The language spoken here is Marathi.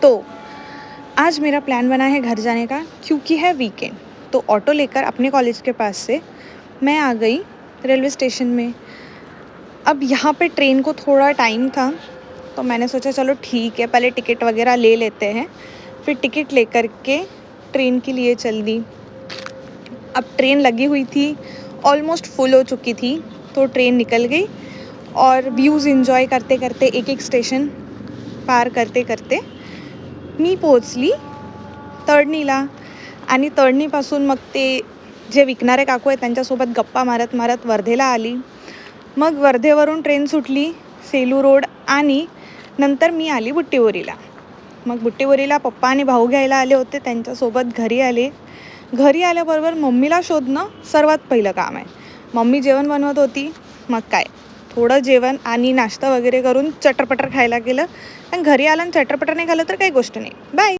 तो आज मेरा प्लान बना है घर जाने का, क्योंकि है वीकेंड। तो ऑटो लेकर अपने कॉलेज के पास से मैं आ गई रेलवे स्टेशन में। अब यहाँ पे ट्रेन को थोड़ा टाइम था, तो मैंने सोचा चलो ठीक है, पहले टिकट वगैरह ले लेते हैं, फिर टिकट लेकर के ट्रेन के लिए चल दी। अब ट्रेन लगी हुई थी, ऑलमोस्ट फुल हो चुकी थी, तो ट्रेन निकल गई और व्यूज़ एन्जॉय करते करते एक एक स्टेशन पार करते करते मी पोहोचली तळणीला. आणि तळणीपासून मग ते जे विकणारे काकू आहेत त्यांच्यासोबत गप्पा मारत मारत वर्धेला आली. मग वर्धेवरून ट्रेन सुटली सेलू रोड आणि नंतर मी आली बुट्टीबोरीला. मग बुट्टीबोरीला पप्पा आणि भाऊ घ्यायला आले होते, त्यांच्यासोबत घरी आले. घरी आल्याबरोबर मम्मीला शोधणं सर्वात पहिलं काम आहे. मम्मी जेवण बनवत होती, मग काय थोडं जेवण आणि नाश्ता वगैरे करून चटरपटर खायला गेलं. पण घरी आलं आणि चटरपटर नाही खाल्लं तर काही गोष्ट नाही. बाय.